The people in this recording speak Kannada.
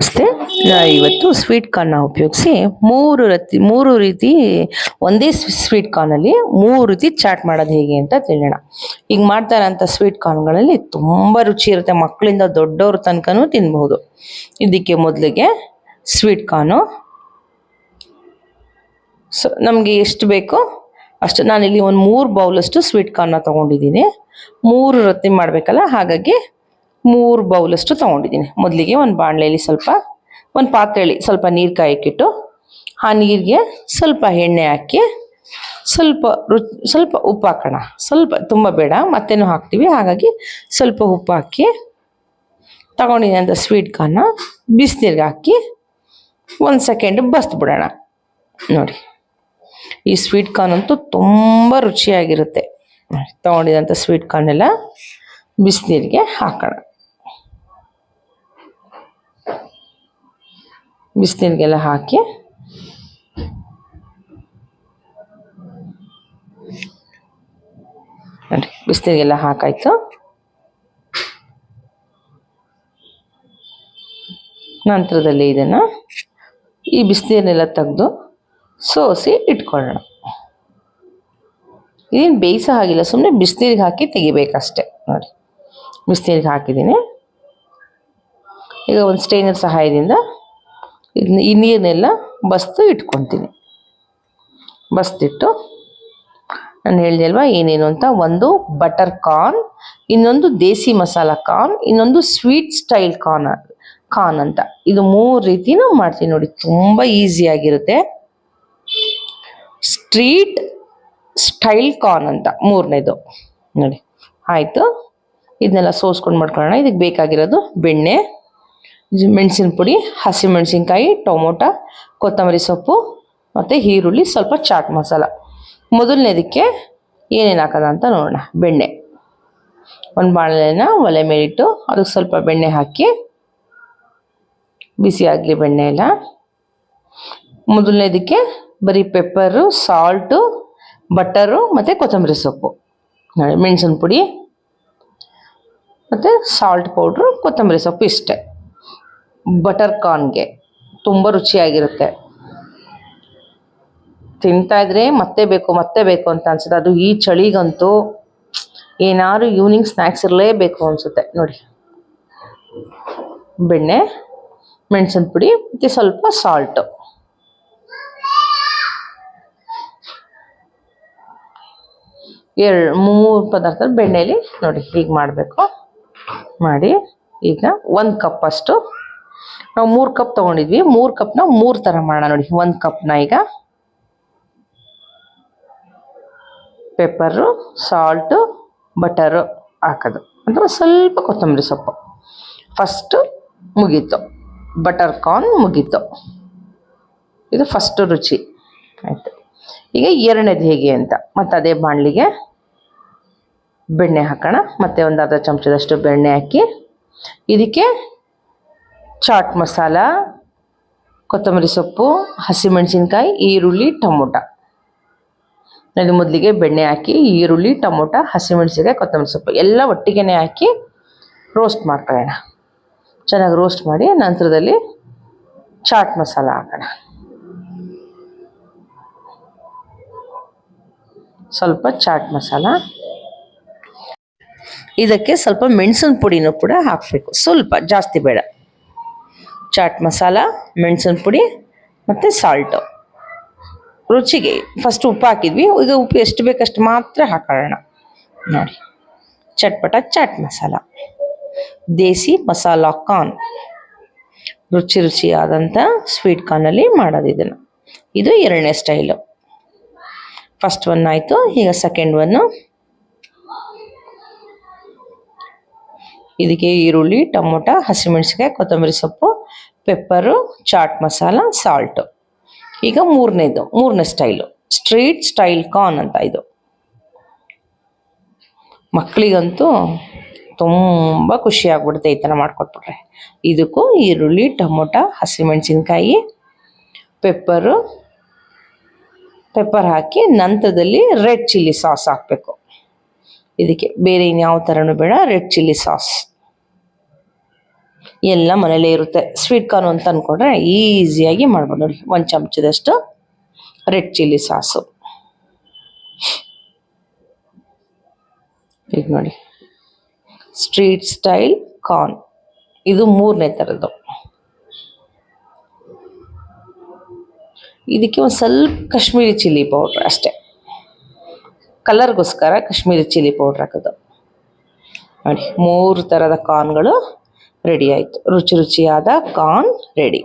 ನಮಸ್ತೆ. ಇವತ್ತು ಸ್ವೀಟ್ ಕಾರ್ನ ಉಪಯೋಗಿಸಿ ಮೂರು ರೀತಿ ಒಂದೇ ಸ್ವೀಟ್ ಕಾರ್ನಲ್ಲಿ ಮೂರು ರೀತಿ ಚಾಟ್ ಮಾಡೋದು ಹೇಗೆ ಅಂತ ತಿಳಿಯೋಣ. ಈಗ ಮಾಡ್ತಾ ಇರೋಂಥ ಸ್ವೀಟ್ ಕಾರ್ನ್ಗಳಲ್ಲಿ ತುಂಬ ರುಚಿ ಇರುತ್ತೆ, ಮಕ್ಕಳಿಂದ ದೊಡ್ಡವ್ರ ತನಕನೂ ತಿನ್ಬಹುದು. ಇದಕ್ಕೆ ಮೊದಲಿಗೆ ಸ್ವೀಟ್ ಕಾರ್ನು ನಮಗೆ ಎಷ್ಟು ಬೇಕೋ ಅಷ್ಟು, ನಾನಿಲ್ಲಿ ಒಂದು 3 ಬೌಲಷ್ಟು ಸ್ವೀಟ್ ಕಾರ್ನ ತೊಗೊಂಡಿದ್ದೀನಿ. 3 ರೊಟ್ಟಿ ಮಾಡಬೇಕಲ್ಲ, ಹಾಗಾಗಿ 3 ಬೌಲಷ್ಟು ತೊಗೊಂಡಿದ್ದೀನಿ. ಮೊದಲಿಗೆ ಒಂದು ಬಾಣಲೆಯಲ್ಲಿ ಒಂದು ಪಾತ್ರೆಯಲ್ಲಿ ಸ್ವಲ್ಪ ನೀರು ಕಾಯಕ್ಕಿಟ್ಟು, ಆ ನೀರಿಗೆ ಸ್ವಲ್ಪ ಎಣ್ಣೆ ಹಾಕಿ, ಸ್ವಲ್ಪ ಉಪ್ಪು ಹಾಕೋಣ. ಸ್ವಲ್ಪ, ತುಂಬ ಬೇಡ, ಮತ್ತೇನು ಹಾಕ್ತೀವಿ, ಹಾಗಾಗಿ ಸ್ವಲ್ಪ ಉಪ್ಪು ಹಾಕಿ ತಗೊಂಡಿದ್ದಂಥ ಸ್ವೀಟ್ ಕಾರ್ನ ಬಿಸಿನೀರಿಗೆ ಹಾಕಿ 1 ಸೆಕೆಂಡ್ ಬಸ್ಬಿಡೋಣ. ನೋಡಿ, ಈ ಸ್ವೀಟ್ ಕಾರ್ನ್ ಅಂತೂ ತುಂಬ ರುಚಿಯಾಗಿರುತ್ತೆ. ತಗೊಂಡಿದ್ದಂಥ ಸ್ವೀಟ್ ಕಾರ್ನೆಲ್ಲ ಬಿಸಿನೀರಿಗೆ ಹಾಕೋಣ. ಬಿಸಿನೀರಿಗೆಲ್ಲ ಹಾಕಿ ನೋಡಿ, ಬಿಸಿನೀರಿಗೆಲ್ಲ ಹಾಕಾಯ್ತು. ನಂತರದಲ್ಲಿ ಇದನ್ನು ಈ ಬಿಸಿನೀರನ್ನೆಲ್ಲ ತೆಗೆದು ಸೋಸಿ ಇಟ್ಕೊಳ್ಳೋಣ. ಇದೇನು ಬೇಯಿಸೋ ಹಾಗಿಲ್ಲ, ಸುಮ್ಮನೆ ಬಿಸಿನೀರಿಗೆ ಹಾಕಿ ತೆಗಿಬೇಕಷ್ಟೆ. ನೋಡಿ, ಬಿಸಿನೀರಿಗೆ ಹಾಕಿದ್ದೀನಿ. ಈಗ ಒಂದು ಸ್ಟೈನರ್ ಸಹಾಯದಿಂದ ಈ ನೀರನ್ನೆಲ್ಲ ಬಸ್ದು ಇಟ್ಕೊತೀನಿ. ಬಸ್ದಿಟ್ಟು ನಾನು ಹೇಳಿದೆ ಅಲ್ವಾ ಏನೇನು ಅಂತ. ಒಂದು ಬಟರ್ ಕಾರ್ನ್, ಇನ್ನೊಂದು ದೇಸಿ ಮಸಾಲ ಕಾರ್ನ್, ಇನ್ನೊಂದು ಸ್ವೀಟ್ ಸ್ಟೈಲ್ ಕಾರ್ನ್ ಅಂತ. ಇದು 3 ರೀತಿನೂ ಮಾಡ್ತೀನಿ ನೋಡಿ, ತುಂಬ ಈಸಿಯಾಗಿರುತ್ತೆ. ಸ್ಟ್ರೀಟ್ ಸ್ಟೈಲ್ ಕಾರ್ನ್ ಅಂತ 3ನೇದು ನೋಡಿ. ಆಯಿತು, ಇದನ್ನೆಲ್ಲ ಸೋಸ್ಕೊಂಡು ಮಾಡ್ಕೊಳ್ಳೋಣ. ಇದಕ್ಕೆ ಬೇಕಾಗಿರೋದು ಬೆಣ್ಣೆ, ಮೆಣಸಿನ ಪುಡಿ, ಹಸಿಮೆಣಸಿನ್ಕಾಯಿ, ಟೊಮೊಟೊ, ಕೊತ್ತಂಬರಿ ಸೊಪ್ಪು ಮತ್ತು ಈರುಳ್ಳಿ, ಸ್ವಲ್ಪ ಚಾಟ್ ಮಸಾಲ. ಮೊದಲನೇದಕ್ಕೆ ಏನೇನು ಹಾಕೋದ ಅಂತ ನೋಡೋಣ. ಬೆಣ್ಣೆ, ಒಂದು ಬಾಣಲೆನ ಒಲೆ ಮೇಲಿಟ್ಟು ಅದಕ್ಕೆ ಸ್ವಲ್ಪ ಬೆಣ್ಣೆ ಹಾಕಿ ಬಿಸಿ ಆಗಲಿ ಬೆಣ್ಣೆ ಎಲ್ಲ. ಮೊದಲನೇದಕ್ಕೆ ಬರೀ ಪೆಪ್ಪರು, ಸಾಲ್ಟು, ಬಟರು ಮತ್ತು ಕೊತ್ತಂಬರಿ ಸೊಪ್ಪು, ನೋಡಿ, ಮೆಣಸಿನ ಪುಡಿ ಮತ್ತು ಸಾಲ್ಟ್ ಪೌಡ್ರು, ಕೊತ್ತಂಬರಿ ಸೊಪ್ಪು ಇಷ್ಟೇ. ಬಟರ್ ಕಾರ್ನ್ಗೆ ತುಂಬ ರುಚಿಯಾಗಿರುತ್ತೆ. ತಿಂತಾಯಿದ್ರೆ ಮತ್ತೆ ಬೇಕು ಅಂತ ಅನ್ಸುತ್ತೆ. ಅದು ಈ ಚಳಿಗಂತೂ ಏನಾದ್ರು ಈವ್ನಿಂಗ್ ಸ್ನ್ಯಾಕ್ಸ್ ಇರಲೇಬೇಕು ಅನಿಸುತ್ತೆ. ನೋಡಿ, ಬೆಣ್ಣೆ, ಮೆಣಸಿನ ಪುಡಿ ಮತ್ತು ಸ್ವಲ್ಪ ಸಾಲ್ಟು. ಮೂರು ಪದಾರ್ಥ ಬೆಣ್ಣೆಯಲ್ಲಿ ನೋಡಿ ಹೀಗೆ ಮಾಡಬೇಕು. ಮಾಡಿ ಈಗ 1 ಕಪ್ ಅಷ್ಟು, ನಾವು 3 ಕಪ್ ತೊಗೊಂಡಿದ್ವಿ, 3 ಕಪ್ನ 3 ಥರ ಮಾಡೋಣ ನೋಡಿ. 1 ಕಪ್ನ ಈಗ ಪೆಪ್ಪರು, ಸಾಲ್ಟು, ಬಟರು ಹಾಕೋದು, ಅಥವಾ ಸ್ವಲ್ಪ ಕೊತ್ತಂಬರಿ ಸೊಪ್ಪು. ಫಸ್ಟು ಮುಗೀತು, ಬಟರ್ ಕಾರ್ನ್ ಮುಗೀತು. ಇದು ಫಸ್ಟು ರುಚಿ ಆಯಿತು. ಈಗ 2ನೇದು ಹೇಗೆ ಅಂತ, ಮತ್ತು ಅದೇ ಬಾಣಲಿಗೆ ಬೆಣ್ಣೆ ಹಾಕೋಣ. ಮತ್ತು ಒಂದು ಅರ್ಧ ಚಮಚದಷ್ಟು ಬೆಣ್ಣೆ ಹಾಕಿ ಇದಕ್ಕೆ ಚಾಟ್ ಮಸಾಲ, ಕೊತ್ತಂಬರಿ ಸೊಪ್ಪು, ಹಸಿಮೆಣಸಿನ್ಕಾಯಿ, ಈರುಳ್ಳಿ, ಟೊಮೊಟೊ. ಇದು ಮೊದಲಿಗೆ ಬೆಣ್ಣೆ ಹಾಕಿ ಈರುಳ್ಳಿ, ಟೊಮೊಟೊ, ಹಸಿಮೆಣಸಿನ್ಕಾಯಿ, ಕೊತ್ತಂಬರಿ ಸೊಪ್ಪು ಎಲ್ಲ ಒಟ್ಟಿಗೆ ಹಾಕಿ ರೋಸ್ಟ್ ಮಾಡ್ಕೊಳ್ಳೋಣ. ಚೆನ್ನಾಗಿ ರೋಸ್ಟ್ ಮಾಡಿ ನಂತರದಲ್ಲಿ ಚಾಟ್ ಮಸಾಲ ಹಾಕೋಣ. ಸ್ವಲ್ಪ ಚಾಟ್ ಮಸಾಲ, ಇದಕ್ಕೆ ಸ್ವಲ್ಪ ಮೆಣಸಿನ ಪುಡಿನೂ ಕೂಡ ಹಾಕಬೇಕು, ಸ್ವಲ್ಪ, ಜಾಸ್ತಿ ಬೇಡ. ಚಾಟ್ ಮಸಾಲ, ಮೆಣಸಿನ ಪುಡಿ ಮತ್ತು ಸಾಲ್ಟು. ರುಚಿಗೆ ಫಸ್ಟ್ ಉಪ್ಪು ಹಾಕಿದ್ವಿ, ಈಗ ಉಪ್ಪು ಎಷ್ಟು ಬೇಕಷ್ಟು ಮಾತ್ರ ಹಾಕೊಳ್ಳೋಣ. ನೋಡಿ, ಚಟ್ಪಟ ಚಾಟ್ ಮಸಾಲ, ದೇಸಿ ಮಸಾಲ ಕಾರ್ನ್, ರುಚಿಯಾದಂಥ ಸ್ವೀಟ್ ಕಾರ್ನಲ್ಲಿ ಮಾಡೋದು ಇದನ್ನು. ಇದು 2ನೇ ಸ್ಟೈಲು. ಫಸ್ಟ್ ಒನ್ ಆಯಿತು, ಈಗ ಸೆಕೆಂಡ್ ಒನ್ನು. ಇದಕ್ಕೆ ಈರುಳ್ಳಿ, ಟೊಮೊಟೊ, ಹಸಿಮೆಣಸಿನ್ಕಾಯಿ, ಕೊತ್ತಂಬರಿ ಸೊಪ್ಪು, ಪೆಪ್ಪರು, ಚಾಟ್ ಮಸಾಲ, ಸಾಲ್ಟು. ಈಗ 3ನೇ ಸ್ಟೈಲು, ಸ್ಟ್ರೀಟ್ ಸ್ಟೈಲ್ ಕಾರ್ನ್ ಅಂತ. ಇದು ಮಕ್ಕಳಿಗಂತೂ ತುಂಬ ಖುಷಿಯಾಗ್ಬಿಡುತ್ತೆ ಈ ಥರ ಮಾಡಿಕೊಟ್ಬಿಟ್ರೆ. ಇದಕ್ಕೂ ಈರುಳ್ಳಿ, ಟೊಮೊಟೊ, ಹಸಿಮೆಣಸಿನ್ಕಾಯಿ, ಪೆಪ್ಪರ್ ಹಾಕಿ ನಂತರದಲ್ಲಿ ರೆಡ್ ಚಿಲ್ಲಿ ಸಾಸ್ ಹಾಕಬೇಕು. ಇದಕ್ಕೆ ಬೇರೆ ಇನ್ಯಾವ ಥರನೂ ಬೇಡ, ರೆಡ್ ಚಿಲ್ಲಿ ಸಾಸ್. ಎಲ್ಲ ಮನೇಲೇ ಇರುತ್ತೆ. ಸ್ವೀಟ್ ಕಾರ್ನ್ ಅಂತ ಅಂದ್ಕೊಂಡ್ರೆ ಈಸಿಯಾಗಿ ಮಾಡ್ಬೋದು ನೋಡಿ. 1 ಚಮಚದಷ್ಟು ರೆಡ್ ಚಿಲ್ಲಿ ಸಾಸು. ಈಗ ನೋಡಿ ಸ್ಟ್ರೀಟ್ ಸ್ಟೈಲ್ ಕಾರ್ನ್, ಇದು 3ನೇ ಥರದ್ದು. ಇದಕ್ಕೆ ಒಂದು ಸ್ವಲ್ಪ ಕಾಶ್ಮೀರಿ ಚಿಲ್ಲಿ ಪೌಡ್ರ್ ಅಷ್ಟೇ, ಕಲರ್ಗೋಸ್ಕರ ಕಾಶ್ಮೀರಿ ಚಿಲ್ಲಿ ಪೌಡ್ರ್ ಹಾಕೋದು ನೋಡಿ. 3 ಥರದ ಕಾರ್ನ್ಗಳು ರೆಡಿ ಆಯಿತು. ರುಚಿಯಾದ ಕಾರ್ನ್ ರೆಡಿ.